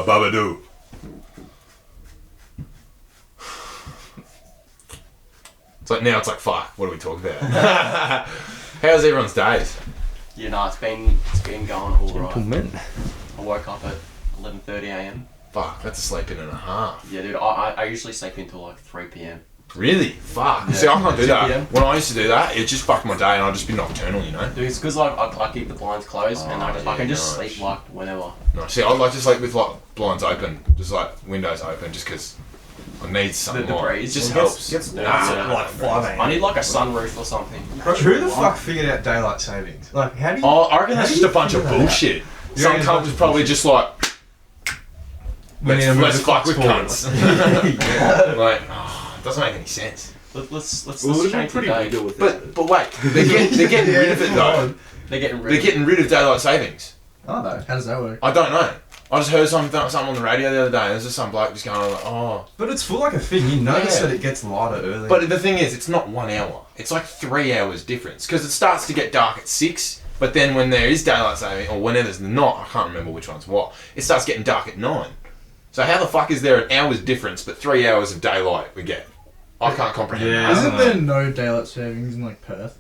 a babadoo. It's like fuck. What do we talk about? How's everyone's days? Yeah, no, it's been going all right. I woke up at 11:30 a.m. Fuck, that's a sleep in and a half. Yeah, dude, I usually sleep until like 3 p.m. Really? Fuck. Yeah. See, I can't do that. 2 p.m. When I used to do that, it just fucked my day and I'd just be nocturnal, you know? Dude, it's because I keep the blinds closed and I can just sleep like whenever. No, see, I'd like to sleep with like blinds open, just like windows open, just because I need something The more. breeze. It just Well, helps. gets like 5 a.m. I need like a sunroof or something. Who the fuck figured out daylight savings? Like, how do you... Oh, I reckon that's just a bunch of bullshit. Some Yeah, cunt was probably just like, let's fuck with cunts. Like, it doesn't make any sense. Let's Well, change the pretty day. legal with But wait, they're getting rid of it though. They're getting They're getting rid of daylight savings. Oh, no. How does that work? I don't know. I just heard something on the radio the other day and there's just some bloke just going like, oh. But it's full like a thing. You notice Yeah. that it gets lighter early. But the thing is, it's not 1 hour. It's like 3 hours difference. Because it starts to get dark at 6, but then when there is daylight saving, or whenever there's not, I can't remember which one's what, it starts getting dark at 9. So how the fuck is there an hour's difference, but 3 hours of daylight we get? I can't comprehend Yeah. that. Isn't there no daylight savings in like Perth?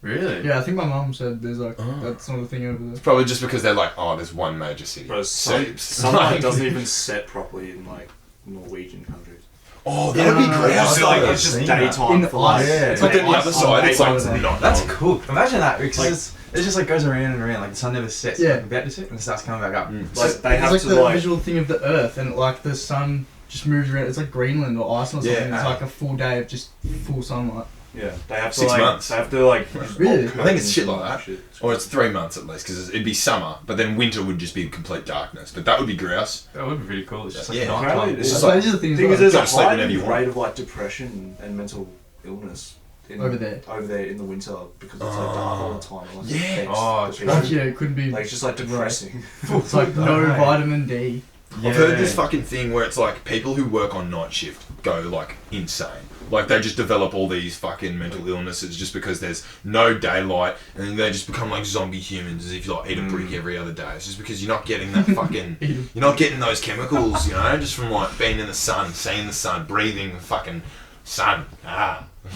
Really? Yeah, I think my mum said there's like Oh. that's not a thing over there. It's probably just because they're like, oh, there's one major city. Bro, Seeps. sunlight doesn't even set properly in like Norwegian countries. Oh, that would be Yeah, great. It's I've like seen it's just that. daytime In for like. Yeah. But then the other side, it's like, not. That's cool. Imagine that, because Like- it just like goes around and around, like the sun never sets. Yeah. Like, about to set and it starts coming back up. Like they It's have like to the like. visual thing of the Earth, and like the sun just moves around. It's like Greenland or Iceland or something. Yeah. It's like a full day of just full sunlight. Yeah, they have to 6 like. months. They have to like. Really? use I think it's shit curtains like and that. shit. Or it's 3 months at least, because it'd be summer, but then winter would just be complete darkness. But that would be grouse. That would be pretty cool. It's just like Yeah. night Apparently time. it's just So like- these are the things The thing is, like, there's a Gotta sleep high whenever you want. rate of like depression and mental illness over there. over there in the winter because it's like dark all the time. And, like, Yeah. it affects Oh, the true. people. Like, yeah, it couldn't be. Like it's just like depressing. It's like no Right. vitamin D. I've heard this fucking thing where it's like people who work on night shift go like insane. Like they just develop all these fucking mental illnesses just because there's no daylight, and then they just become like zombie humans as if you like eat a brick every other day. It's just because you're not getting that fucking, you're not getting those chemicals, you know, just from like being in the sun, seeing the sun, breathing the fucking sun.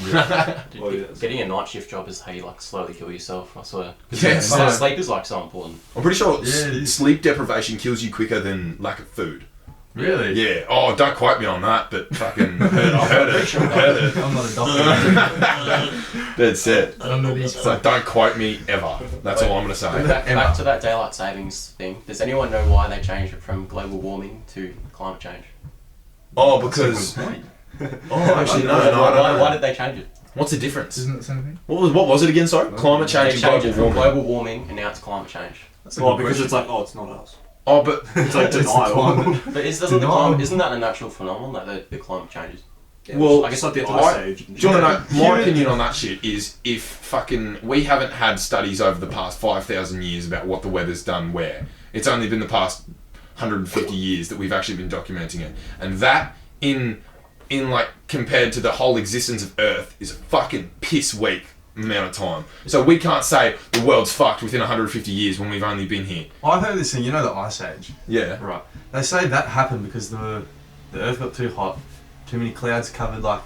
Dude, Well, yeah. getting a night shift job is how you like slowly kill yourself, I swear. Yes. Because sleep is like so important. I'm pretty sure Yeah, it is. sleep deprivation kills you quicker than lack of food. Really? Yeah. Oh, don't quote me on that, but fucking I heard it. I'm not a doctor. That's it. I don't know these. So don't quote me ever. That's all I'm gonna say. Back to that daylight savings thing. Does anyone know why they changed it from global warming to climate change? Oh, because. Oh, actually, no, I don't know. Why did they change it? What's the difference? Isn't it the same thing? What was it again? Sorry, climate They change and changed it global from warming. global warming and now it's climate change. That's a Well, good because question. it's like, oh, it's not us. Oh, but It's like denial. But isn't that a natural phenomenon that the climate changes? well, I guess like the I- ice age. do you want to know? My opinion on that shit is if fucking we haven't had studies over the past 5,000 years about what the weather's done where. It's only been the past 150 years that we've actually been documenting it, and that in like compared to the whole existence of Earth is a fucking piss weak amount of time. So we can't say the world's fucked within 150 years when we've only been here. I've heard this thing, you know, the ice age. Yeah. Right. They say that happened because the Earth got too hot, too many clouds covered like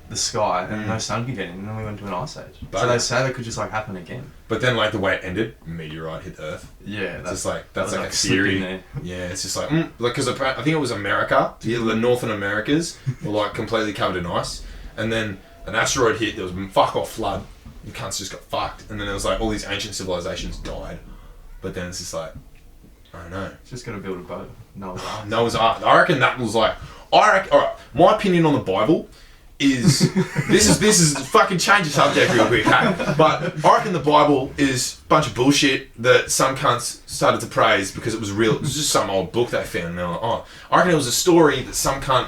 the sky, and no sun could get in, and then we went to an ice age. But- So they say that could just like happen again. But then like the way it ended, meteorite hit Earth. Yeah, It's just like that's that like was a slip in theory. there. Yeah, it's just like because I think it was America, the Northern Americas were like completely covered in ice, and then an asteroid hit. There was fuck off flood. You cunts just got fucked, and then there was like all these ancient civilizations died. But then it's just like I don't know. Just gotta build a boat. No, Noah's Ark. I reckon that was like all right. My opinion on the Bible is this is fucking change the subject real quick, hey? But I reckon the Bible is a bunch of bullshit that some cunts started to praise because it was real. It was just some old book they found, and they're like, oh, I reckon it was a story that some cunt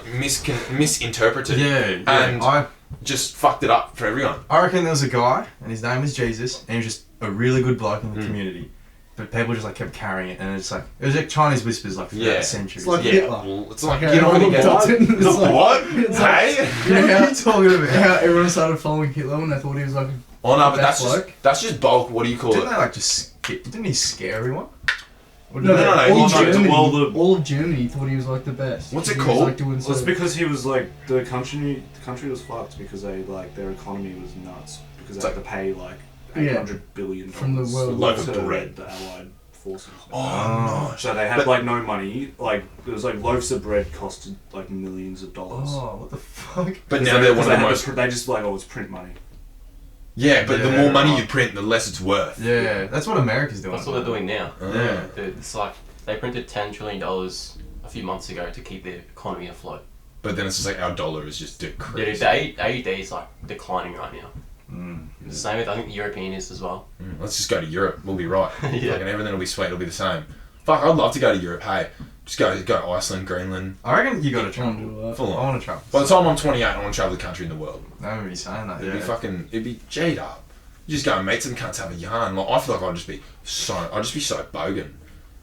misinterpreted and I just fucked it up for everyone. reckon there was a guy, and his name was Jesus, and he was just a really good bloke in the community. But people just like kept carrying it, and it was like Chinese whispers like throughout the centuries. It's like Yeah, Hitler. well, it's like Okay, you know when you get Dalton, it's like- what? it's like- Hey. You know how, talking about how everyone started following Hitler when they thought he was like. Oh no, but That that's bloke? just bulk. What do you call Didn't it? they like just didn't he scare everyone? No, no, all, he- Germany, well, the- all of Germany thought he was like the best. What's it He was, called? like, doing Well, it's so- because he was like the country was fucked because they like their economy was nuts because they had to pay like Yeah. $800 billion From the world. Loaf of to bread. the Allied forces. Oh, no. So they had But- like no money. Like it was like loaves of bread costed like millions of dollars. Oh, what the fuck? But now they're one of the had to most. they just like it's print money. Yeah, but the Yeah, more money right. you print, the less it's worth. Yeah, that's what America's doing. That's what they're doing now. Yeah. Dude, it's like they printed $10 trillion a few months ago to keep the economy afloat. But then it's just like our dollar is just Dude, decreasing. the AUD is like declining right now. The same with I think the European is as well. Let's just go to Europe. We'll be right. Yeah. Fucking everything will be sweet. It'll be the same. Fuck, I'd love to go to Europe. Hey, just go to Iceland, Greenland. I reckon you gotta I can't travel. do that. Full I on. want to travel. By the time I'm 28, I want to travel the country in the world. I remember you saying that. It'd be fucking. It'd be G'd up. You just go and meet some cunts, have a yarn. Like I feel like I'd just be so bogan.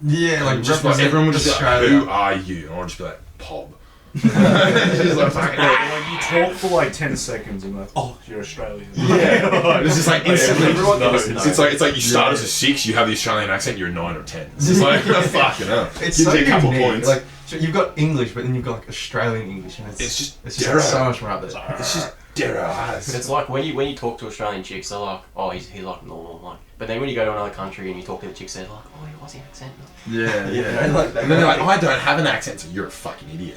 Yeah, like Just like represent everyone would just be like, Australia. "Who are you?" And I'd just be like, "Pob." Just like fucking. Like you talk for like 10 seconds and like, oh, you're Australian. Yeah, it's just like instantly. Everyone knows. knows. It's like you start as a 6, you have the Australian accent, you're a 9 or 10. It's just like fucking hell. It's Gives so you a couple unique. points. Like so you've got English, but then you've got like Australian English, and It's just it's Darrow. so much more up there. It's just Darrow. It's like when you talk to Australian chicks, they're like, oh, he's like normal, like. But then when you go to another country and you talk to the chicks, they're like, oh, your Aussie accent. Yeah, You know, like And then they're like, I don't have an accent, so you're a fucking idiot.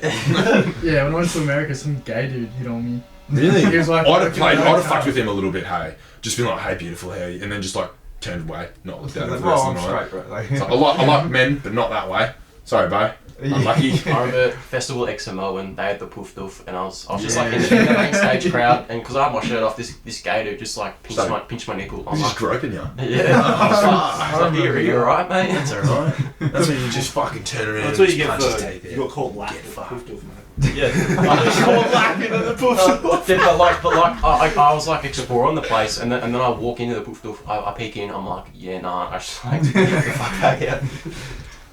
Yeah, when I went to America, some gay dude hit on me. Really? He was like, I'd have "Okay, fucked with him a little bit, hey. Just been like, hey, beautiful, how are you? And then just like turned away, not looked at him Like, for the rest well, of I'm the night. straight, bro. Like, It's like, I like men, but not that way. Sorry, bro. Unlucky. I remember Festival X in Melbourne, they had the poof doof, and I was just like in the main stage crowd, and because I had my shirt off, this gay dude just like pinched my nipple. I'm He's just like, groping you. yeah. I was like, you alright, mate? That's alright. That's when you just fucking turn around That's and what you just get punch his for teeth you out. got called lack. Get fucked. Yeah. I just called laughing at the poof doof. But like, I was like exploring the place, and then I walk into the poof doof, I peek in, I'm like, yeah, nah, I just like, get the fuck back out.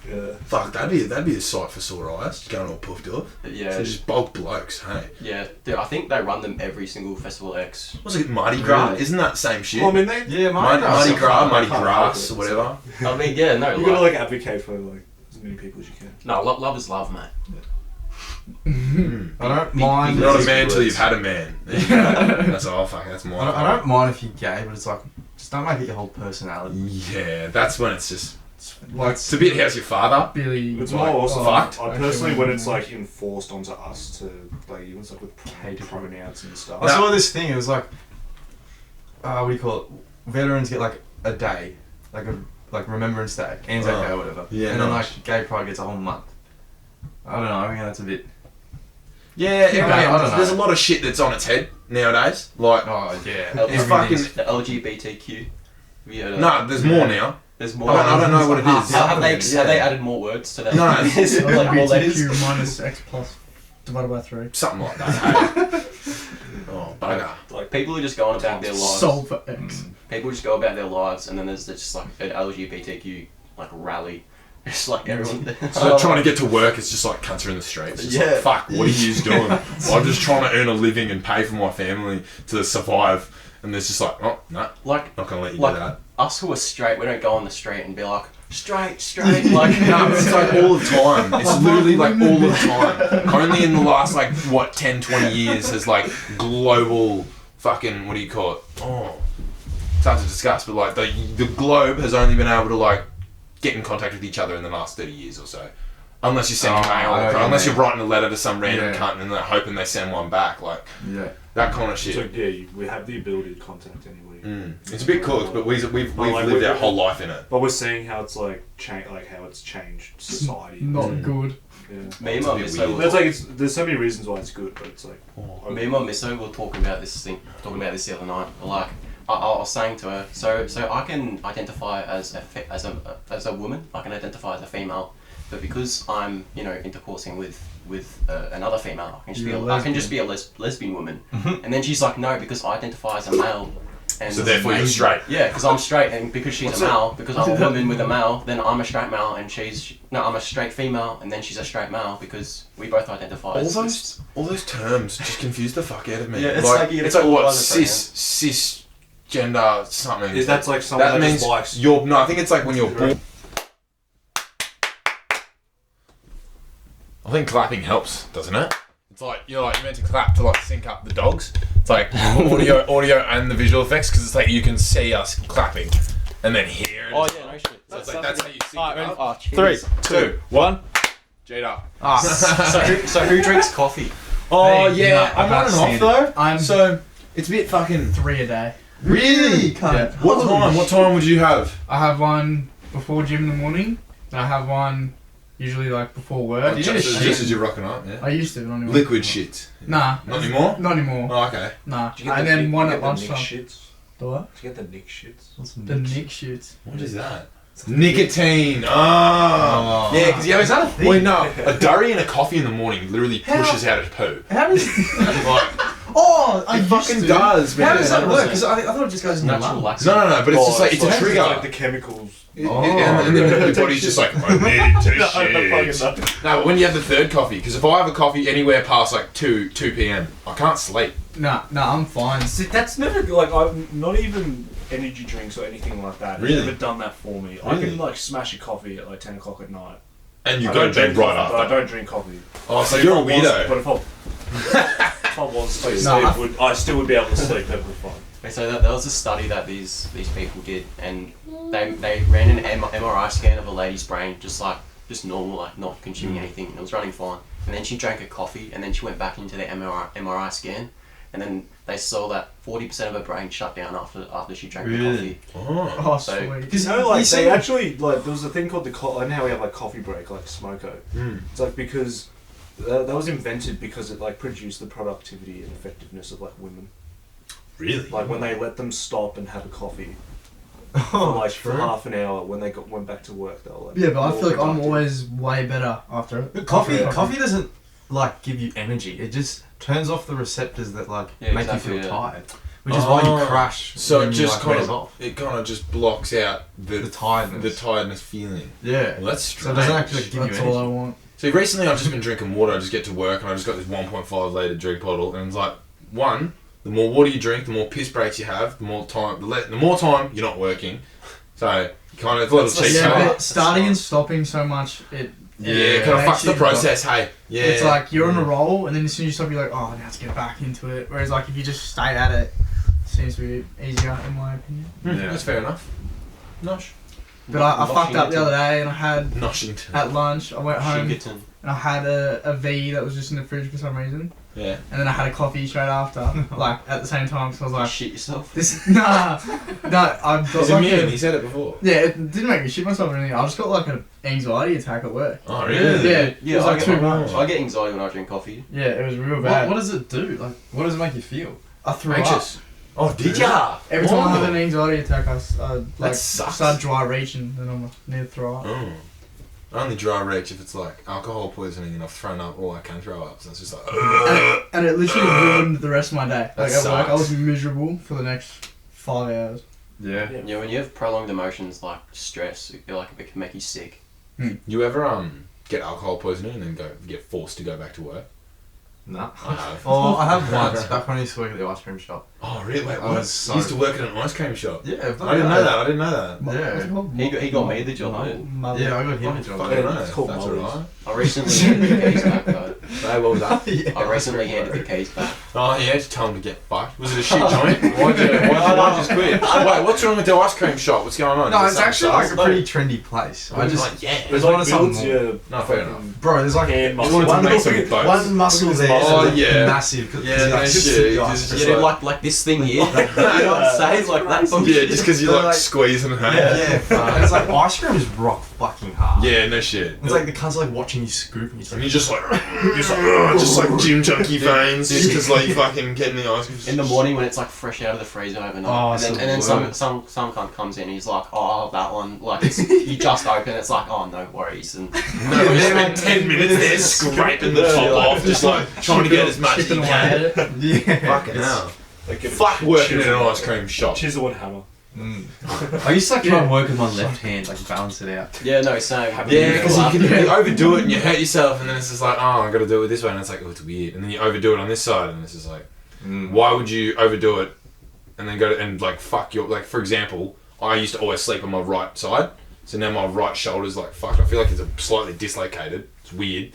Yeah. Fuck, that'd be a sight for sore eyes, just going all puffed up. Yeah. So just bulk blokes, hey. Yeah, dude, I think they run them every single Festival X. Was it Mardi Gras? Really? Isn't that the same shit? Well, I mean, they yeah, Mardi Gras, Mardi Can't Gras, help or it, whatever. I mean, yeah, no, you gotta like advocate for like as many people as you can. no, love is love, mate. I don't mind. You're not a man till you've had a man. There you go. That's all fucking, that's my I don't mind if you're gay, but it's like just don't make it your whole personality. Yeah, that's when it's just, Like it's a bit, how's your father? Billy. It's Like, more also fucked. I personally when it's like enforced onto us to like even like with Hate pronouns and stuff. I saw this thing. It was like, what do you call it? Veterans get like a day, like Remembrance Day, Anzac Day or whatever. Yeah, and then nice. like Gay Pride gets a whole month. I don't know. I think that's a bit. Yeah, I don't know. there's a lot of shit that's on its head nowadays. Like, Oh yeah. It's Everything fucking- is- The LGBTQ. Have you heard of no, there's more now. There's I more. don't know what it is. Have they Yeah. have they added more words to that? No, Is it like more letters? LGBTQ minus X plus divided by 3. Something like that. Hey. Oh, bugger. Like People who just go on about their lives. Solve for X. People just go about their lives, and then there's just like an LGBTQ like rally. It's like everyone. So trying to get to work, it's just like cunts are in the streets. It's Yeah. like, fuck, what are you doing? I'm just trying to earn a living and pay for my family to survive. And there's just like, oh, no, like not going to let you Like- do that. us who are straight, we don't go on the street and be like straight. Like No, it's like all the time. It's literally like all the time. Only in the last like, 10, 20 years has like global fucking, what do you call it? Oh, it's hard to discuss, but like the globe has only been able to like get in contact with each other in the last 30 years or so. Unless you're sending I know what mail, you unless mean. you're writing a letter to some random Yeah. cunt and they're hoping they send one back, like Yeah. that kind of shit. so yeah, we have the ability to contact anybody. It's a bit cooked, but we've like, lived our we've- whole life in it. But we're seeing how it's like how it's changed society. Not good. Yeah. me and It's my a bit misso weird. were There's like there's so many reasons why it's good, but it's like me and my misso were talking about this the other night. Like I was saying to her, so I can identify as a woman. I can identify as a female, but because I'm intercoursing with another female, I can just be a lesbian woman. And then she's like, no, because I identify as a male. And So therefore you're straight. Yeah, because I'm straight, and because she's a male, because I'm a woman with a male, then I'm a straight male, and I'm a straight female, and then she's a straight male, because we both identify as All those terms just confuse the fuck out of me. Yeah, it's like you it's get like what called by the cisgender something. is that like someone that that means just likes you're no. I think it's like when you're born. I think clapping helps, doesn't it? It's like you're meant to clap to like sync up the dogs. It's like audio and the visual effects because it's like you can see us clapping and then hear it. Oh yeah, no shit. So it's like that's how you sync Alright, it up. oh, 3, 2, 1. Jade up. So who drinks coffee? Oh Hey, yeah, no, I'm on and off though. I'm So it's a bit fucking 3 a day. really. Yeah. What time would you have? I have one before gym in the morning, and I have one usually like before work. Just as you're rocking up, yeah. I used to, but not anymore. Liquid shit. Nah. Not anymore? Not anymore. Oh, okay. Nah. Did you get And the then Nick- one you at get the Nick lunchtime. shits? The what? Did you get the Nick shits? The Nick shoots. What is that? Nicotine. Oh. Yeah, because is that a thing? Wait, no. A durry and a coffee in the morning literally pushes out a poo. How does? Like, Oh, I it used fucking to. does, man. How does that work? Because I thought it just goes in your Natural lungs. laxative. No, but it's just like, it's a trigger. Like the chemicals. And then the body's just like, I need to shit. No. No, but when you have the third coffee, because if I have a coffee anywhere past like 2 p.m, I can't sleep. Nah, I'm fine. See, that's never like I've not even energy drinks or anything like that. Really? It's never done that for me. I Really? can like smash a coffee at like 10 o'clock at night. And you I go to don't bed drink right coffee, but I after. don't drink coffee. Oh, so But you're a if I was- weirdo. But if I was asleep, No, I still would be able to sleep perfectly fine. Okay, so there was a study that these people did, and they ran an MRI scan of a lady's brain, just normal, like not consuming anything, and it was running fine. And then she drank a coffee, and then she went back into the MRI scan, and then they saw that 40% of her brain shut down after she drank the coffee. Oh. Oh, So- sweet. Because they actually like there was a thing called I know how we have like coffee break, like smoko. Mm. It's like because that was invented because it like produced the productivity and effectiveness of like women. Really? Like when they let them stop and have a coffee for for half an hour when they went back to work, they were like Yeah, but I more feel like I'm productive. always way better after it. But coffee doesn't like give you energy. It just turns off the receptors that like Yeah, make exactly, you feel yeah. tired, which is why you crash. So when it you, just like, kind wears of off. it kind of just blocks out The tiredness. the tiredness feeling. Yeah. Well, that's So strange. it doesn't actually give That's you all I energy. want. See, recently I've just been drinking water. I just get to work and I just got this 1.5 litre drink bottle, and it's like, one, the more water you drink, the more piss breaks you have, the more time you're not working. So you kind of it's a little cheat Yeah, code. but starting and stopping so much, it Yeah, kind of makes fucks the you- process. Hey, yeah. It's like you're on a roll, and then as soon as you stop, you're like, oh, now to get back into it. Whereas like if you just stay at it, it seems to be easier in my opinion. Yeah. That's fair enough. Nosh. But I fucked up the other day, and I had Noshington. at lunch. I went home Shingerton. and I had a V that was just in the fridge for some reason, Yeah. and then I had a coffee straight after, like at the same time. So I was You like, shit yourself. this I've got He's like immune. a, He said it before. yeah, it didn't make me shit myself or anything. I just got like an anxiety attack at work. Oh, really? Yeah, it was like too much. I get anxiety when I drink coffee. Yeah, it was real What, bad. what does it do? Like, what does it make you feel? I threw up. Anxious. Oh, did ya? Every time I have an anxiety attack, I like sucks. start dry reaching, and I'm near to throw up. Oh. I only dry reach if it's like alcohol poisoning and I've thrown up or I can throw up. So it's just like, And it literally ruined the rest of my day. That Like at work, I sucks. was miserable for the next 5 hours. Yeah. Yeah, when you have prolonged emotions like stress, it can make you sick. You ever get alcohol poisoning and then get forced to go back to work? Nah. I have. Oh, I have once back when I used to work at the ice cream shop. Oh, really? Wait, I what? was so- You used to work at an ice cream shop. Yeah, I didn't know that. I didn't know that. Yeah. What's it called? He got me the job, though. Mother. Yeah, I got him a I job. don't know. It's called That's Molly's. alright. I recently handed the keys back though. Hey, what was that? I recently handed the keys back. Oh, yeah, just tell him to get fucked. Was it a shit joint? Why'd you just quit? Wait, what's wrong with the ice cream shop? What's going on? No, Is it's it actually something like a sus? pretty trendy place. I Like, just yeah. there's one of something more. your No, fair enough. Bro, there's like hand You wanted to make some boats. one muscle there. Oh, that's yeah. massive. 'Cause Yeah, it's no like shit. the You ice just- cream. You know, like this thing here. You know what I'm saying? Like that. Yeah, just because you They're like like- squeezing it. Yeah, and it's like ice cream is rock fucking hard. Yeah, no shit. It's like the cunts like watching you scoop and And you're just like, just like gym junkie veins, just because like you fucking getting the ice cream. In the morning when it's like fresh out of the freezer overnight, Oh, and then so some cunt comes in and he's like, oh that one, like it's, you just open, it's like, oh no worries, and No, we spent 10 minutes there scraping the top off, just like trying to get as much as you chipping away can. at it. yeah. Fucking hell. Like a Fuck working in an chisel- ice cream shop. Chisel and hammer. I used to like try and work with my left hand, like balance it out. yeah, no, same. Yeah, because you overdo it and you hurt yourself, and then it's just like, oh, I got to do it this way, and it's like, oh, it's weird. And then you overdo it on this side, and it's just like, why would you overdo it and then go to, and like fuck your, like for example, I used to always sleep on my right side, so now my right shoulder's like fucked. I feel like it's slightly dislocated. It's weird.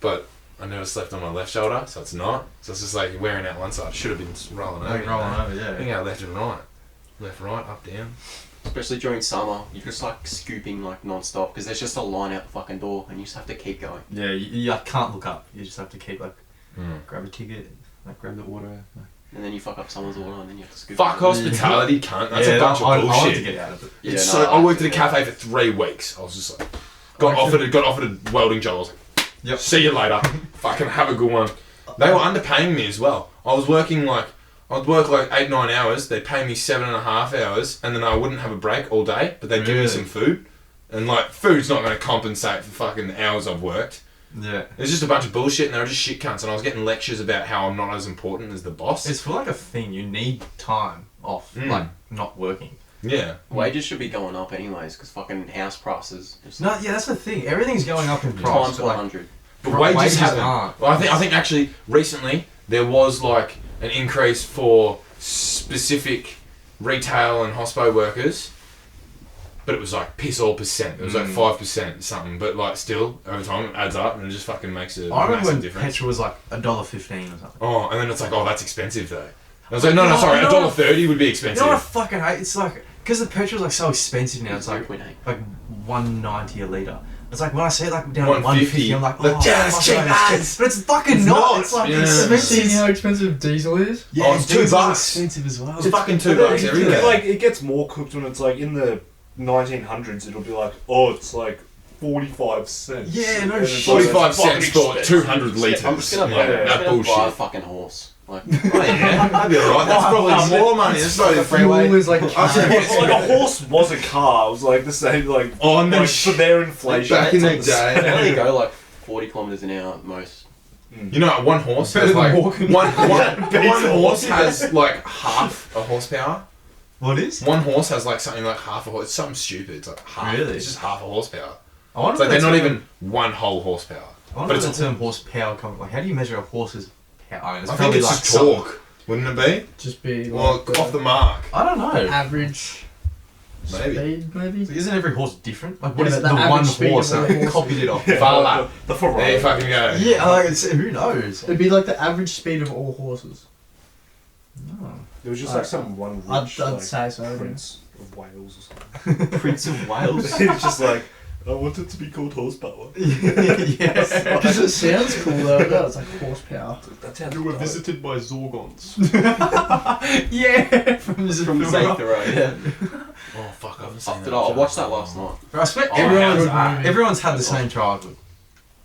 but I never slept on my left shoulder, so it's not. So it's just like wearing out one side. Should have been rolling over. Yeah. I think I left and right. Left, right, up, down. Especially during summer, you're just like scooping like non-stop because there's just a line out the fucking door and you just have to keep going. Yeah, you like, can't look up. You just have to keep like Mm. grab a ticket, like grab the order. And then you fuck up someone's order and then you have to scoop. Fuck it. hospitality, cunt. That's a bunch of I bullshit. want to get out of it. Yeah, It's no, so I worked at a yeah. cafe for 3 weeks. I was just like, got offered a welding job. I was like, Yep. see you later. Fucking have a good one. They were underpaying me as well. I was working like, I'd work like 8-9 hours. They'd pay me 7.5 hours, and then I wouldn't have a break all day. But they'd give me Really? some food, and like food's not going to compensate for fucking hours I've worked. Yeah. It was just a bunch of bullshit, and they were just shit cunts. And I was getting lectures about how I'm not as important as the boss. It's for like a thing. You need time off, like not working. Yeah. Wages should be going up anyways because fucking house prices. Just No, yeah, that's the thing. Everything's going up in price. times but, like, 100. But wages haven't. aren't. Well, I think actually recently there was like an increase for specific retail and hospo workers, but it was like piss all percent. It was like 5% something, but like still over time it adds up and it just fucking makes a I remember massive when difference. petrol was like $1.15 or something. Oh, and then it's like, oh, that's expensive though. I was like, no, sorry, you know what? $1.30 would be You expensive. know what I fucking hate? It's like because the petrol's like so expensive now. It's like 0.8. $1.90 a litre. It's like when I see it like down at 150, $1.50, I'm like, like, oh, yeah, it's fuck, cheap it's as. but it's fucking It's not. not. It's like Yeah. Have you expensive. seen how expensive diesel is? Yeah, Oh, it's diesel's $2. expensive as well. It's fucking $2 But then every it, day. like it gets more cooked when it's like in the 1900s. It'll be like, oh, it's like 45 cents. Yeah, no And it's shit. like, 45 it's fucking cents for expensive. 200 litres. I'm just gonna Yeah, buy, that buy a bullshit. fucking horse. Like, Oh yeah, that'd be alright. That's probably more money. That's probably the freeway. Fuel is like It's like a horse was a car. It was like the same, like, Oh, no like for their inflation. Back in the it's on day. they only go like 40 kilometers an hour at most. You know, one horse Better has than like walking. one horse has like half a horsepower. What is? One horse has like something like half a horse. It's something stupid. It's like half. Really? It's just half a horsepower. I wonder It's like if they're not that's even one whole horsepower. I wonder but if it's the term horsepower comes. Like, how do you measure a horse's power? I mean, it's I think probably it's like just something- torque, wouldn't it be? just be Well, like off the mark. I don't know. average Maybe. speed, maybe. Isn't every horse different? Like, what Yeah, is but the the one average speed horse of that all horses- copied it off? Fala. The Ferrari. There you fucking go. Yeah, like, who knows? It'd be like the average speed of all horses. No. There was just like some one I'd rich say like, so. Yeah. Prince of Wales or something. Prince of Wales. It's just like, I want it to be called horsepower. Yes. Because it sounds cool though. It's like horsepower. That sounds You were dope. visited by Zorgons. yeah, from Zathura, yeah. Oh fuck! I haven't seen Fucked that. it all. I watched that last night. I expect Oh, everyone's, how's that? everyone's had the same childhood.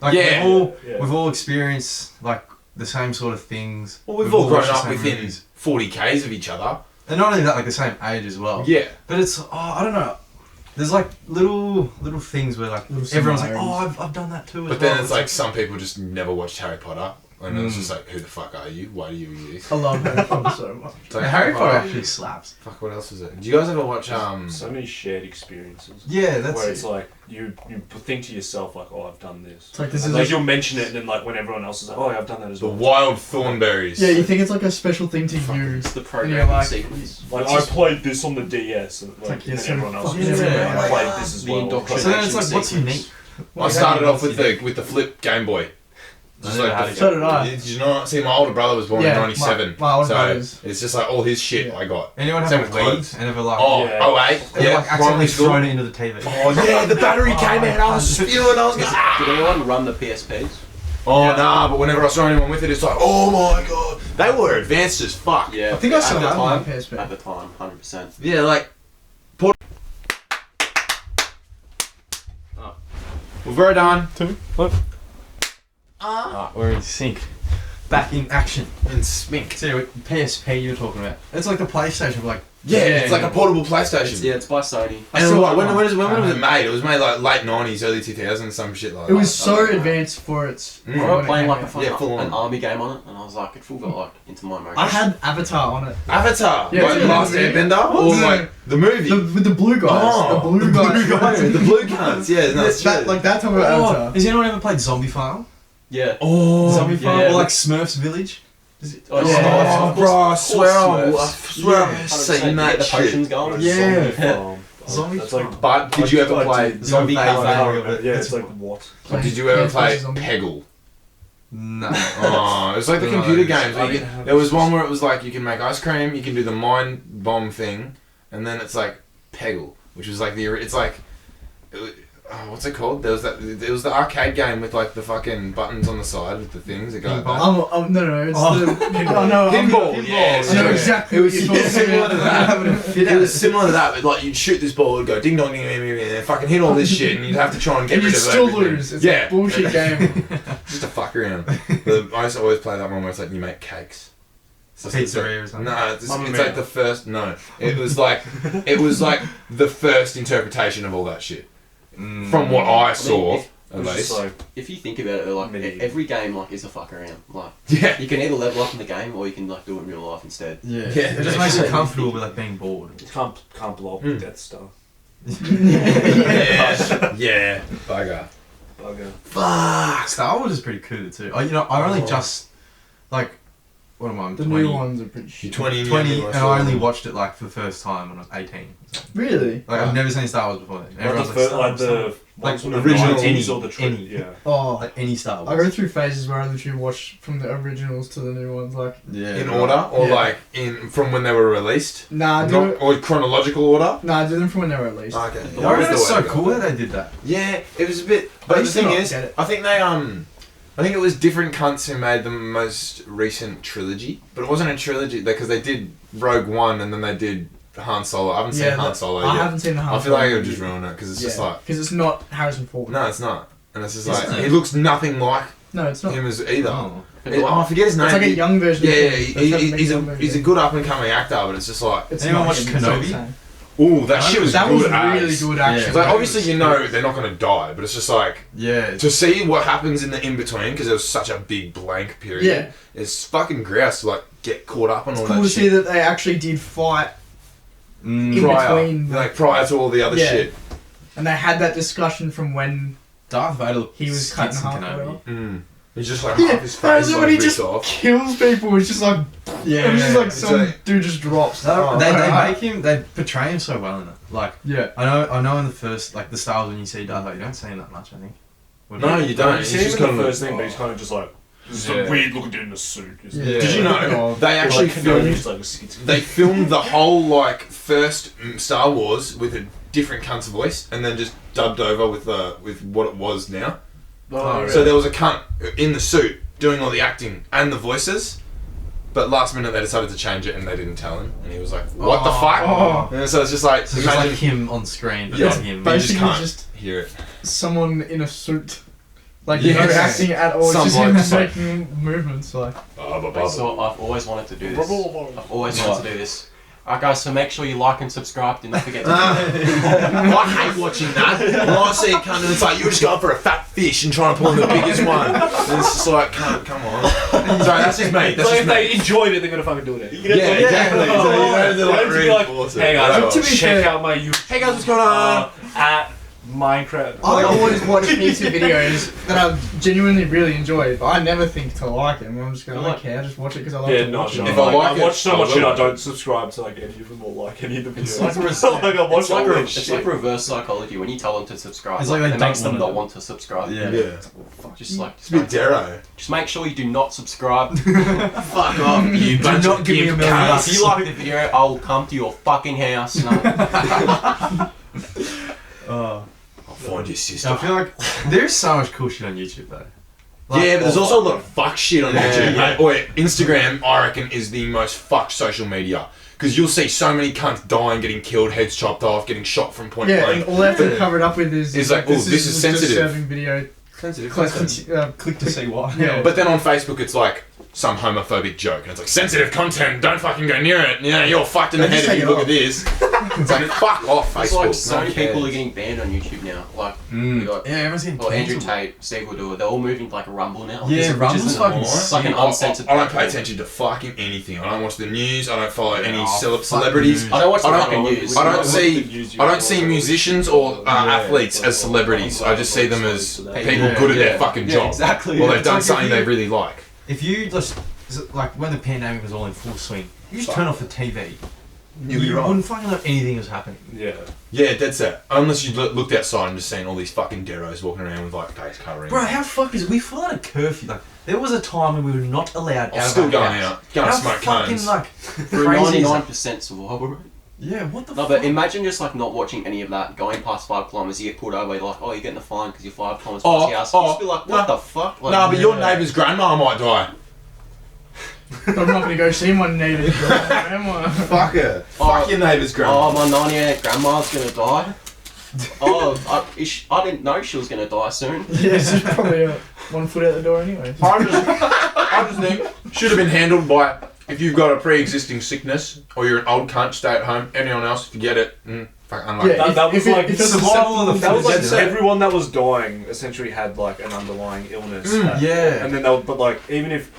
Like Yeah. we've all experienced like the same sort of things. Well, we've all grown watched the up same within movies. 40 k's of each other. And not only that, like the same age as well. Yeah. But it's I don't know. There's like little things where like Little everyone's like, similarities. I've done that too. But as then well. it's like some people just never watched Harry Potter, and it's just like, who the fuck are you? Why do you exist? I love Harry Potter so much. It's like, Harry Potter actually slaps. Fuck, what else is it? Do you guys ever watch So many shared experiences. Yeah, that's where it. it's like you think to yourself like, oh, I've done this. It's like this And is like a, you'll mention it, and then like when everyone else is like, oh, yeah, I've done that as The well. Wild Thornberries? yeah. You think it's like a special thing to you. It's the And programming you're like, sequence. Like it's I just- played this on the DS, and like, like, yeah, and so everyone else fucking was like, everywhere. I played this as The well. indoctrination So then it's like, what's sequence. unique? I started off with the flip Game Boy. Just I never like had the, it. So did I. Did you not see? My older brother was born Yeah, in '97, my older so brother's. it's just like all his shit Yeah. I got. Anyone Same have a with clothes. Wii and ever like Oh, Yeah. 08, ever, yeah, like accidentally primary school. thrown it into the TV? Oh yeah, the battery came out. I was spewing. I was going. Did anyone run the PSPs? Oh nah, but whenever I saw anyone with it, it's like, oh my god, they were advanced as fuck. Yeah. I think I at still the have my time. PSP. At the time, 100%. Yeah, like. Well, very done. Alright, we're in sync. Back in action. And smink. So anyway, PSP you're talking about. It's like the PlayStation, like Yeah, it's like a portable PlayStation. It's by Sony. I And still what, like when one. was it made? It was made like late 90s, early 2000s, some shit like It that. was so advanced for its. Mm. I for remember when it playing came like a out. fucking Yeah, full on. an army game on it, and I was like, it full got like into my emotions. I had Avatar on it. Avatar, Yeah, like yeah, Last yeah. Airbender, or Yeah. like the movie. With the blue guys. Oh, the blue guys. the blue cunts. Yeah, no, it's that, like that type of Avatar. Has anyone ever played Zombie Farm? Yeah. Oh, Zombie Farm? yeah. Or like Smurfs Village? Oh, Yeah. Smurfs, oh of bro, I course, swear, Smurfs. I swear, I've 100%. seen You that get the shit. potions going. Yeah. Zombie That's like, Farm. But did you ever play Zombie Zombie Farm. Cafe? yeah, it's like what? Did you ever play Zombie. Peggle? No. Oh, it was like the No, computer it's- games. Where there was one where it was like you can make ice cream, you can do the mind bomb thing, and then it's like Peggle, which was like it's like, what's it called? There was the arcade game with like the fucking buttons on the side with the things that go like that. No, it's the Pinball, yes. I know exactly what you're talking similar to about. that. It was similar to that, but like you'd shoot this ball, it'd go ding dong ding ding ding, and then fucking hit all this shit, and you'd have to try and get And rid you'd of still everything. lose. It's a bullshit game. Just a fuck around. I used to always play that one where it's like you make cakes. Pizzeria or something? No, it's Mamma like Mia. the first. No, it was like the first interpretation of all that shit. From what I saw, if- at It's least. just like, If you think about it, like Mini. every game like is a fuck around. Like Yeah. you can either level up in the game or you can like do it in real life instead. Yeah. Yeah. It just makes you comfortable with like being bored. can't blow up Mm. Death Star. Yeah. Bugger. Bugger. Fuck. Star Wars is pretty cool too. I only just like, what am I? The 20, new ones are pretty You're shit. 20 and 20, you and I only watched it like for the first time when I was 18. Really? Like I've never seen Star Wars before then. Like Everyone's the like, first, Star like Wars, Star the Wars. ones from the original 90s or the any. yeah. Oh, Like any Star Wars. I go through phases where I literally watch from the originals to the new ones. Like, Yeah. in order, or Yeah. like from when they were released, I or chronological order. do them from when they were released. Okay. I reckon it's so cool that they did that. Yeah, it was a bit. I But the used to thing not is, get it. I think I think it was different cunts who made the most recent trilogy, but it wasn't a trilogy because they did Rogue One and then they did Han Solo. I haven't seen Han Solo I yet. haven't seen the Han I feel like it Solo would just yet. ruin it because it's just like because it's not Harrison Ford. no, it's not, and it's just Isn't like it? he looks nothing like No, it's not. him as either. Oh. I forget his name. It's like a young version. Yeah, of yeah, him. That's what makes he's it a amazing. good up and coming actor, but it's just like It's Anyone not watch him, it's not Kenobi? the same. ooh, that shit was That good was as. really good actually. It's like obviously you know they're not gonna die, but it's just like Yeah. to see what happens in the in between because there was such a big blank period. Yeah. It's fucking grouse to like get caught up on all It's that cool to shit. see that they actually did fight in between, prior to all the other Yeah. shit. and they had that discussion from when Darth Vader looked he was cut in skits in half. or Kenobi. whatever. He's just like Yeah, half his that was face it like when he ripped just off. kills people. It's just like it's just like It's some like- dude just drops. They alright. make him. They portray him so well in it. Like Yeah. I know in the first like the Star Wars when you see Darth Vader, you don't see him that much. I think. No, you don't. You He's see him just in the kind of. first thing, but he's kind of just like, this is Yeah. a weird looking dude in a suit. Isn't Yeah. it? Did you know they actually Like, Kenobi's filmed? like a schizophrenic. They filmed the whole like first Star Wars with a different cunt's voice, and then just dubbed over with what it was now. Oh, So there was a cunt in the suit doing all the acting and the voices, but last minute they decided to change it and they didn't tell him, and he was like, "What the fuck?" Oh. And so it's just like So it's just imagine like him on screen, but Yeah. not him. But you just Basically, can't just hear it. someone in a suit, like Yeah. no acting at all. It's Some just bloke him just like- making movements. Like So I've always wanted to do this. I've always wanted to do this. Alright guys, so make sure you like and subscribe. Do not forget to I hate watching that. When I see it come and it's like you're just going for a fat fish and trying to pull in the biggest one. And it's just like, come on. Sorry, that's just me. That's It's like just if me. they enjoyed it, they're gonna fucking do it. Yeah, exactly. So you know they're like Be like, reinforce it. hey guys, That's to all. be check fair- out my YouTube. Hey guys, what's going on? At Minecraft. I always watch YouTube videos that I genuinely really enjoy, but I never think to like them. I'm just going, I don't care, just watch it because I love Yeah, to no, watch no. it. If I like I it, watch so I much will. shit, I don't subscribe to like any of them or like any of the videos. It's like, like I watch it's like, all re- this it's shit. like reverse psychology. When you tell them to subscribe, It's like they it makes don't them wanna not want to subscribe. Yeah. Yeah. Just like It's a bit Darrow. just make sure you do not subscribe. Fuck off, you Do bunch not of give me gimp $1 million cunts. bucks. If you like the video, I will come to your fucking house. No. I'll find your sister. I feel like there's so much cool shit on YouTube though. Like, Yeah, but there's also a lot of fuck shit on Yeah, YouTube. yeah. Or Instagram, I reckon, is the most fucked social media. Because you'll see so many cunts dying, getting killed, heads chopped off, getting shot from point Yeah, blank. and all they have to cover it up with is It's like, oh, this is just sensitive. disturbing video. Sensitive. click to see why. Yeah. But then on Facebook, it's like some homophobic joke, and it's like sensitive content. Don't fucking go near it. Yeah, you're fucked in the Yeah, just head if take you it look at this. It's like fuck off, It's Facebook. like so No many one people are cares. getting banned on YouTube now. Like, Mm. you got Yeah, everyone's getting well, Andrew cancelled. Tate, Steve will do it. They're all moving to like Rumble now. Yeah, which Rumble's is fucking it's like an I uncensored. don't pay platform. attention to fucking anything. I don't watch the news. I don't follow any Oh, fuck celebrities. the I don't watch the I don't- fucking news. I don't Look see. at the news, I don't see you musicians or athletes as celebrities. I just see them as people good at their fucking job. Exactly. Well, they've It's done like if something you- they really like. If you just like when the pandemic was all in full swing, you just turn off the TV. You'll be you right. wouldn't fucking know anything was happening. Yeah. Yeah, dead set. Unless you looked outside and just seen all these fucking deros walking around with like face covering. Bro, how fucked is it? We followed a curfew. Like, there was a time when we were not allowed out I'm of still our going house. out. Going to How smoke fucking, cones. like, For crazy is 99% survival rate. that? Yeah, what the No, fuck? but imagine just like not watching any of that, going past 5 kilometers, you get pulled over, you're like, oh, you're getting a fine because you're 5 kilometers past your house. You just be like, what the fuck? Like, No, but your neighbour's grandma might die. I'm not gonna go see my neighbour, am I? Fuck her. Fuck your neighbour's grandma. Oh, my 98 grandma's gonna die. Oh, I didn't know she was gonna die soon. Yeah, she's probably 1 foot out the door anyway. I just think should have been handled by if you've got a pre-existing sickness or you're an old cunt, stay at home. Anyone else, if you get it, fuck unlucky. Yeah. That was If like it's survival of the that was like fittest, everyone that was dying essentially had like an underlying illness. yeah. And then they would, but like even if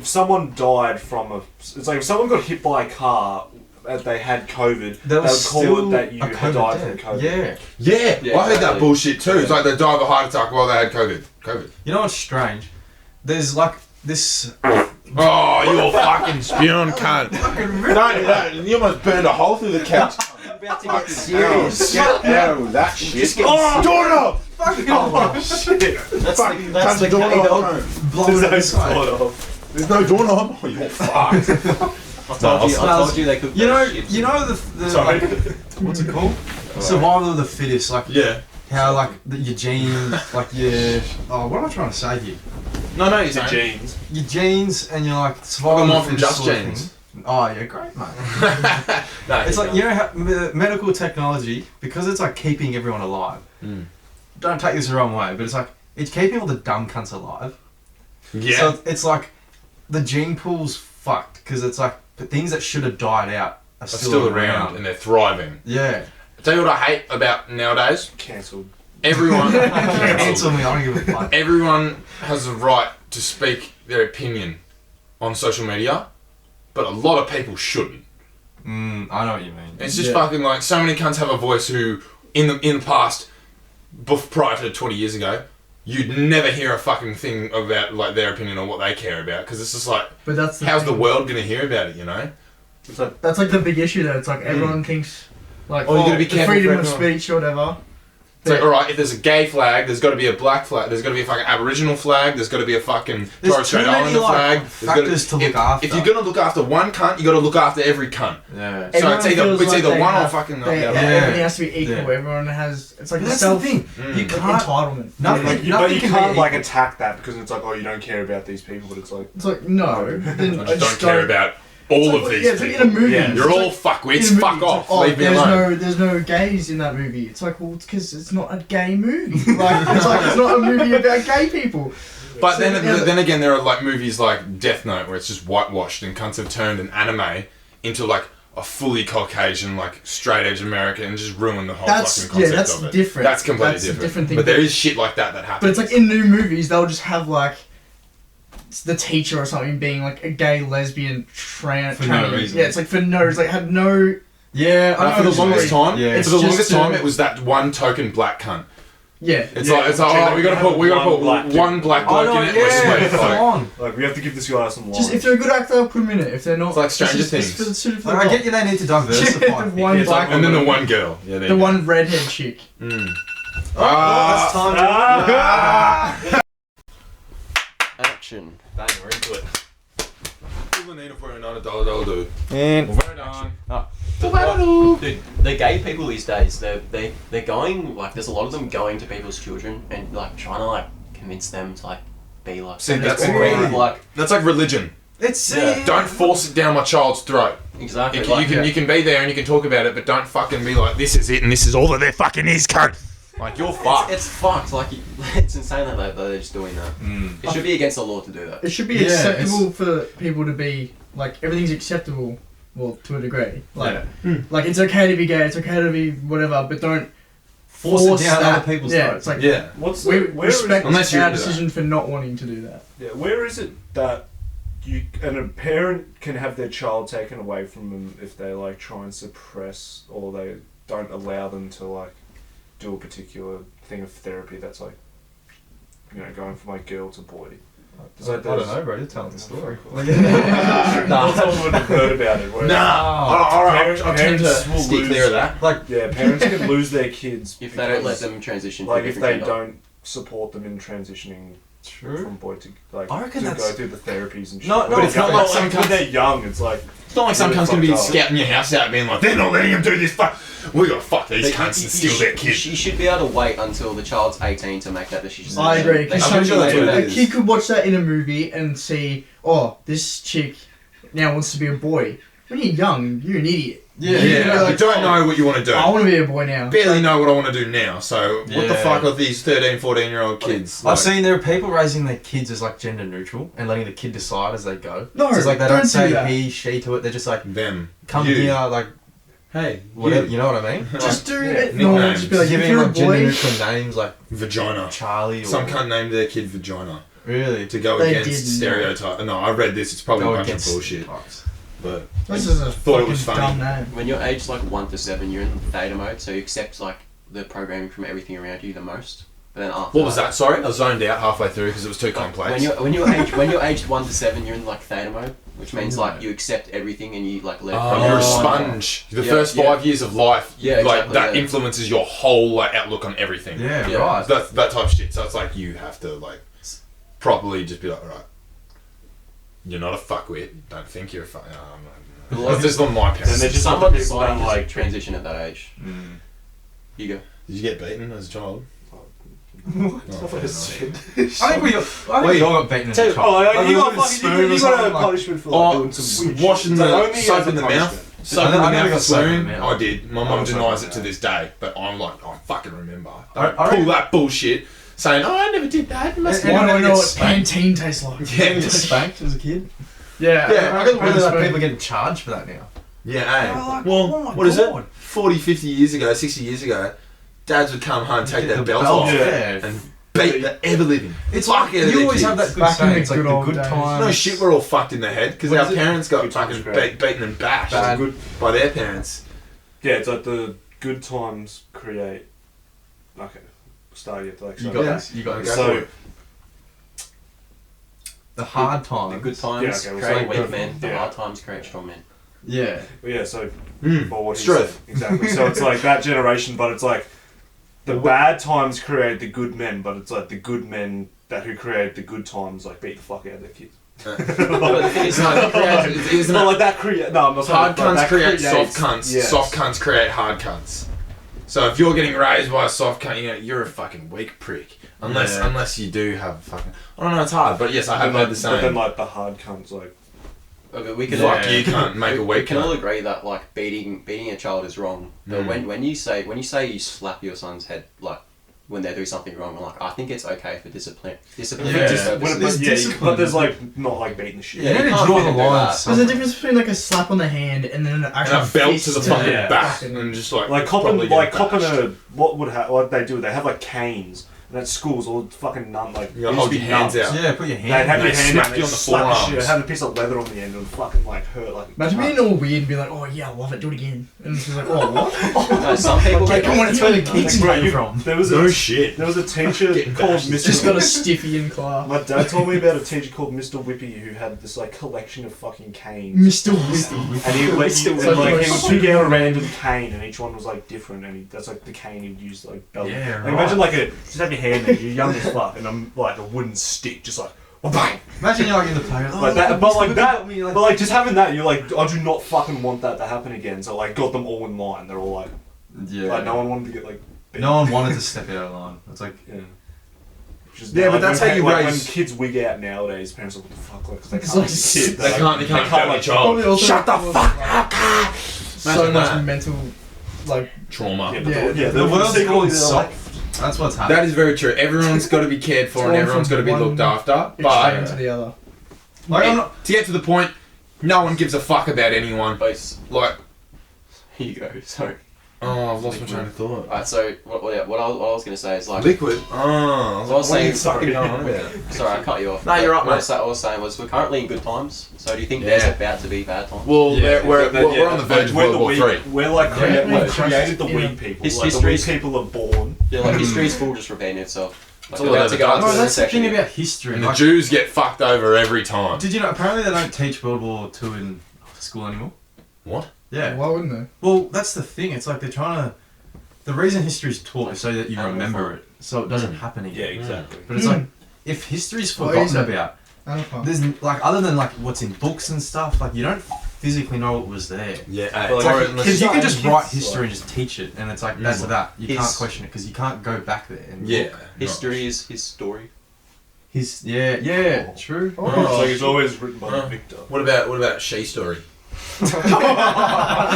someone died from it's like if someone got hit by a car and they had COVID, they would call it that you had died from COVID. Yeah. Yeah, Yeah, I heard that exactly. bullshit too. It's like they died of a heart attack while they had COVID. You know what's strange? There's like this. Oh, you fucking spewing cunt. Don't do that. You almost burned a hole through the couch. About to get serious. Get out with that shit. Oh, doorknob! Oh shit! That's the doorknob. Blowing it There's aside. There's no doorknob. Oh, you're fucked. I told you they could. You know the Sorry. like, what's it called? Survival of the fittest. Like Yeah. how like your genes, like your what am I trying to say here? No, you're The saying. genes. Your genes and your like I survival got of mine the from fittest Just sort of Genes. thing. Oh yeah, great mate. No, It's like, you know how medical technology, because it's like keeping everyone alive. Don't take this the wrong way, but it's like it's keeping all the dumb cunts alive. Yeah. So it's like the gene pool's fucked because it's like the things that should have died out are They're still, around and they're thriving. Yeah. Tell you what I hate about nowadays. Cancelled. Everyone. Cancel me. I don't give a fuck. Everyone has a right to speak their opinion on social media, but a lot of people shouldn't. I know what you mean. It's just fucking like so many cunts have a voice who, in the past, prior to 20 years ago, you'd never hear a fucking thing about like their opinion or what they care about because it's just like, But that's how's the thing. world gonna hear about it? You know? It's like That's like the big issue though. It's like everyone thinks like Oh, you gotta be the careful freedom for of everyone. speech or whatever. It's like, alright, if there's a gay flag, there's got to be a black flag, there's got to be a fucking Aboriginal flag, there's got to be a fucking There's Torres too Strait many, Islander like, flag. There's factors to look after. If you're gonna look after one cunt, you got to look after every cunt. Yeah. So Everyone it's either feels like they one or have- fucking the They, other. Yeah. Everything has to be equal. Yeah. Everyone has. It's like But a that's self the thing. Mm. You can't. entitlement. Nothing. but nothing you can can't be like equal. attack that because it's like, oh, you don't care about these people, but it's like It's like no. Then I just don't care about all of these Yeah, it's like people. in a movie. Yeah. You're It's all like- fuckwits, in a movie, fuck it's off, like, leave me alone. There's no gays in that movie. It's like, well, it's because it's not a gay movie. Like, it's not a movie about gay people. But So, then again, there are like movies like Death Note where it's just whitewashed and cunts have turned an anime into like a fully Caucasian, like straight edge American and just ruined the whole That's fucking concept that's of it. different. That's completely That's a different. different thing. But there is shit like that happens. But it's like in new movies, they'll just have like the teacher or something being like a gay lesbian trans. For no reason. Yeah, it's like for no reason. Like had no. Yeah. I know for the what longest you mean. time, Yeah. It's for the just longest to- time, it was that one token black cunt. Yeah. It's Yeah, like oh, we gotta put one black I bloke know. in it. Yeah. We're sweet. Come Like, on. like we have to give this guy some lines. Just if they're a good actor, put them in it. If they're not, It's like Stranger it's Things. for the suit for Like, the I get you. They need to diversify. the one It's like- black, and then the one girl. Yeah, there the you go. one redhead chick. That's time. Action. Bang, we're into it. $49 And Well, very done. Dude, the gay people these days, they're going like there's a lot of them going to people's children and like trying to like convince them to like be like. See, it's that's already alright. like That's like religion. it's Yeah. Don't force it down my child's throat. exactly. You can be there and you can talk about it, but don't fucking be like, this is it and this is all that there fucking is, cunt. Like, you're fucked. It's fucked. Like it's insane that they're just doing that. It should be against the law to do that. It should be Yeah, acceptable for people to be like everything's acceptable. Well, to a degree, like it's okay to be gay, it's okay to be whatever, but don't force it down that. other people's Yeah, throats. it's like yeah. What's we the, where is- respect Unless you're our into that. decision for not wanting to do that. yeah, where is it that a parent can have their child taken away from them if they like try and suppress or they don't allow them to like do a particular thing of therapy that's like, you know, going from like girl to boy. I don't know, bro. You're telling the story. Not someone would have heard about it. Nah, alright, I'll tend to Parents will steer lose- clear of that. Like, Yeah, parents can lose their kids If they don't let because, them transition. like, to a if different they gender. don't support them in transitioning true. from boy to like I reckon to that's- go through the therapies and shit. No, but it's not like some when cunts- they're young. It's like It's not like some Really cunt's gonna be fucked up. scouting your house out being like, they're not letting him do this, fuck. We gotta fuck these But cunts and steal their kids. You should be able to wait until the child's 18 to make that decision. I agree. They 'Cause I'm sure that's what it a is. kid could watch that in a movie and see, oh, this chick now wants to be a boy. When you're young, you're an idiot. Yeah. Yeah, like, you don't know what you want to do. I want to be a boy now. Barely know what I want to do now, so what the Yeah. fuck are these 13, 14-year-old kids? I've seen there are people raising their kids as like gender neutral and letting the kid decide as they go. No, So it's like they don't don't do say that. he, she to it. They're just like, them. come You. here, like Hey, whatever. you. You know what I mean? Just do Yeah, it. No, nicknames. just be like, if giving you're a like gender boy, neutral names like Vagina. Charlie or Some cunt named their kid Vagina. really To go They against did stereotype. No, I read this, it's probably go a bunch against of bullshit. types. But this is a Thought it fucking was funny. dumb name. When you're aged like 1 to 7, you're in theta mode, so you accept like the programming from everything around you the most. But then after what was that? Sorry, I zoned out halfway through because it was too complex. When you're aged 1 to 7, you're in like theta mode, which means like you accept everything and you like let. Oh, you're a go on. sponge. The Yeah, first 5 years of life, Yeah, like exactly, that yeah. influences your whole like outlook on everything. Yeah, Yeah. right. That type of shit. So it's like you have to like properly just be like, alright, you're not a fuckwit. Don't think you're a fuck. Well, This is not my And parents. they're Did just Someone like people deciding that to like transition at that age. Mm. You go. you get beaten as a child? Stuff like this shit. I think we all got beaten as Tell a you- child. Oh, Like, you we got were fucking spoon or you got a something, like- punishment for like Oh, doing some weird washing shit. the Like, only soap as a in the punishment. mouth. Soap in the I never mouth got for soap in the swearing? mouth. I did. My I mum got soap denies in it the to mouth. this day, but I'm like, I fucking remember. I Don't pull reckon- that bullshit saying, oh, I never did that. You must And Why do I I know get what spanked. Pantene tastes like? Yeah, Did you get spanked as a kid? Yeah, Yeah, I got really like Spoon. people getting charged for that now. Yeah, hey. Oh, like, Well, oh my what is it? God. 40, 50 years ago, 60 years ago, dads would come home, take Get their the belt belt off, Yeah. and beat the ever living. It's Fuck like out of you their always have kids. that good Back in saying. the It's like good the old good days. times. No shit, we're all fucked in the head because What our is it? parents got Good times fucking create. beaten and bashed Bad. Good. by their parents. Yeah, it's like the good times create. Okay, start yet. Like You so. got Yeah. this. You got Go this. for So it. The hard The times. good times Yeah, okay, well, create so weak good- men. The yeah. hard times create strong men. Yeah. yeah, so Mm. for what he Struth. said exactly. So it's like that generation, but it's like the bad times create the good men, but it's like the good men that who create the good times like beat the fuck out of their kids. But the thing is, No, it's Not not like that create. No, I'm not saying hard like cunts that create creates- soft cunts. yes. Soft cunts create hard cunts. So if you're getting raised by a soft cunt, you're a fucking weak prick. Unless you do have fucking. I don't know. It's hard, but yes, I have heard the But then same. like the hard cunts like. okay, we can Fuck all, you, can't make a we weak can all cunt. agree that like beating a child is wrong. But Mm. when you say you slap your son's head like when they do something wrong, like I think it's okay for discipline. Discipline. Yeah. purposes. When, There's but, yeah, discipline. but there's like not like beating the shit. Yeah, You you need to can't draw really the do line. that. There's a difference between like a slap on the hand and then an And actual a belt fist to the fucking yeah. back, fucking- and just like Copping probably get a bashed. what they do? They have like canes, and at schools all fucking numb like You gotta they used hold to your be hands numbed. out. Yeah, put your They'd hand. have They your hand smack out, you and on the slap the shit, forearms. have a piece of leather on the end and fucking like hurt like. Imagine being all weird and be like, oh yeah, I love it, do it again. And it's just like, oh what? No, some people Okay, get come on, That's where the kicks Bro, came you- from. There was No a shit. there was a teacher Getting called bashed. Mr. Just got a stiffy in class. My dad told me about a teacher called Mr. Whippy who had this like collection of fucking canes. Mr. Wisdom. And he like, Mr. and, like he would Whippy. pick out a random cane, and each one was like different, and that's like the cane he'd use like belt. Yeah, Like, right. imagine like just have your hand there, you're young as fuck, and I'm like a wooden stick, just like bang, Imagine you're like in the playground. like that. But like that, but like just having that, you're like, I do not fucking want that to happen again. So like got them all in line. They're all like, Yeah. like no one wanted to get like. beat. No one wanted to step out of line. It's like, Yeah. Which is Yeah, but that's when, how you like, raise- when kids wig out nowadays. Parents are like, what the fuck, like 'cause they It's can't like be kids. They can't. They can't tell like your child. Probably also Shut the causes, fuck like, up, God. So Imagine much that. mental, like, Trauma. Yeah, but Yeah, yeah, the world's secretly going they're soft. That's what's happening. That is very true. Everyone's got to be cared for, and It's everyone's got to be one looked after. extreme But to the other. Like, I'm not. to get to the point, no one gives a fuck about anyone. Both. Like, Here you go. Sorry. oh, I've lost my train of thought. Alright, so what I was gonna say is like. Liquid. Oh, I was what are you saying- fucking going on about? Sorry, I cut you off. No, you're right, What mate. I was saying was we're currently in good times. So do you think Yeah. there's about to be bad times? Well, Yeah, we're on the verge of we're World the War weak, Three. We're like Yeah. we've Yeah. created the Yeah. weak people. His Like the weak history's- people are born. Yeah, like history's full just repeating itself. Like, all about over to go the on to Oh, the that's the section. thing about history. And the Like, Jews get fucked over every time. did you know? Apparently, they don't teach World War II in school anymore. What? Yeah. Why wouldn't they? Well, that's the thing. It's like they're trying to. The reason history is taught is so that you remember it, so it doesn't happen again. Yeah, exactly. But it's like if history's What is forgotten it? about, Alpha. there's like other than like what's in books and stuff, like you don't physically know what was there. Yeah, But like, Because you can just kids, write history like- and just teach it, and it's like that's Mm. that. You can't His- question it because you can't go back there. And yeah. look. History is his story. Yeah, true. Oh. It's like it's always written by the Oh. victor. What about She Story? what about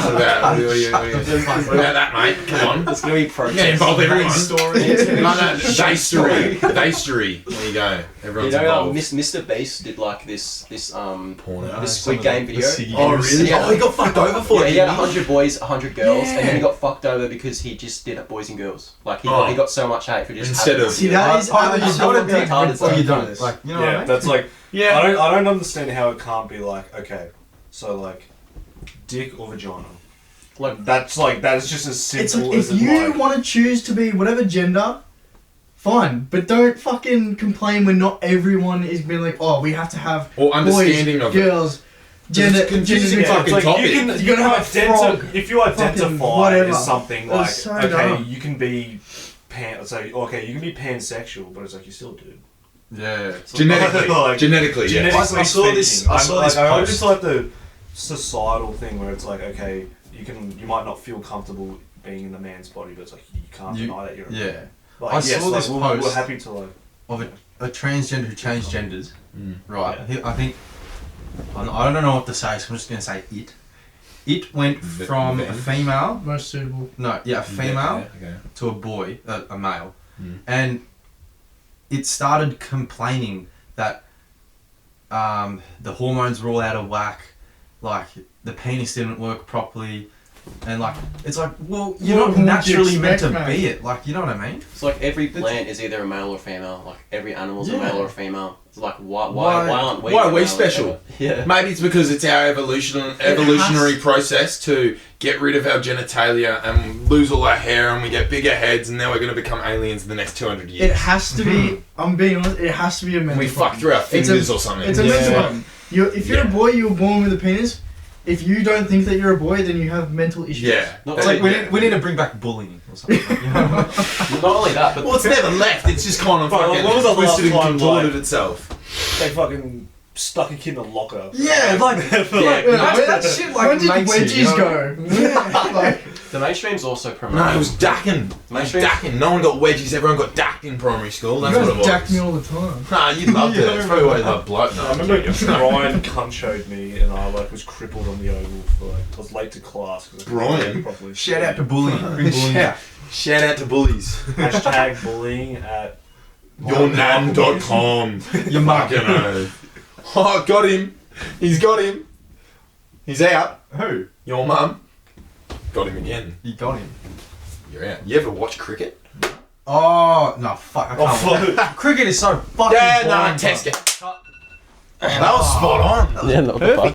that, mate? Come on. There's gonna be protests. Yeah, involve everyone. Story. No, They Story. They Story. There you go. You Everyone's know, involved. Mr. Beast did like this Porno. this Squid Game video. Oh, really? Yeah. Oh, he got fucked over for Yeah, it. he had didn't 100 boys, 100 girls, Yeah. and then he got fucked over because he just did it boys and girls. Like he, Oh. he got so much hate for just Instead having of- it. See, that is Either you got fucking it retarded or you stuff. don't. Like you know what I Yeah, mean? that's like Yeah. I don't understand how it can't be like okay, so like dick or vagina. Like That's like that is just as It's simple like as if in, you like, want to choose to be whatever gender, fine, but don't fucking complain when not everyone is being like, oh, we have to have Or understanding boys, of it. girls, gender, It's confusing gender. fucking it's like topic. you can You gotta have a frog, if you identify fucking whatever. as something That's like so okay, dumb. you can be okay, you can be pansexual, but it's like you're still a dude. Yeah. Genetically. Like, Genetically, yeah. Genetically I saw speaking, this- I saw this I post. just like the societal thing where it's like okay, you might not feel comfortable being in the man's body, but it's like you can't deny that you're a man. Yeah. Like, I yes, saw like, this we're post. happy to like Of a transgender who changed genders, Mm. right? Yeah. I think I don't know what to say, so I'm just gonna say it. It went from a Them. female, Most suitable. a female Okay. to a boy, a male, Mm. and it started complaining that the hormones were all out of whack, like the penis didn't work properly, and like it's like, well, you're What not would you naturally meant to expect, mate? be it, like you know what I mean? it's like every plant is either a male or a female. Like every animal's a Yeah. male or a female. It's like why Why- aren't we? why are a we male or special? female? Yeah. Maybe it's because it's our evolutionary process to get rid of our genitalia and lose all our hair, and we get bigger heads, and now we're going to become aliens in the next 200 years. It has to be. I'm being honest. It has to be a mental. we fuck problem. through our It's a- fingers or something. It's a Yeah. mental problem. If you're a Yeah. boy, you were born with a penis. If you don't think that you're a boy, then you have mental issues. Yeah. Not It's like Yeah. we need to bring back bullying or something. Like, you know? Not only that, but Well, it's never left. It's just kind of But, like, fucking when was the last twisted and time, contorted like- itself. they fucking stuck a kid in a locker. Yeah, like Yeah. that shit like When did makes wedgies you, you know? go? Yeah, like, the mainstream's also promoting. No, it was dacking. It was Mainstream- dacking. No one got wedgies. Everyone got dacked in primary school. you That's what it guys was. jacked me all the time. Nah, you loved it. That's probably why you love bloke. No, I remember Brian cunt showed me, and I like was crippled on the oval for like I was late to class because Brian? properly. Shout out to bullying. Bring bullying Shout, back. shout out to bullies. Hashtag bullying at Yournan.com. Your mum. Fucking oath. Oh, got him. He's got him. He's out. Who? Your mum. Got him again. You got him. You're out. You ever watch cricket? Oh no, fuck! I can't. fuck. Cricket is so fucking. Yeah, boring, no, test bro. it. That was spot on. Yeah, not the fuck.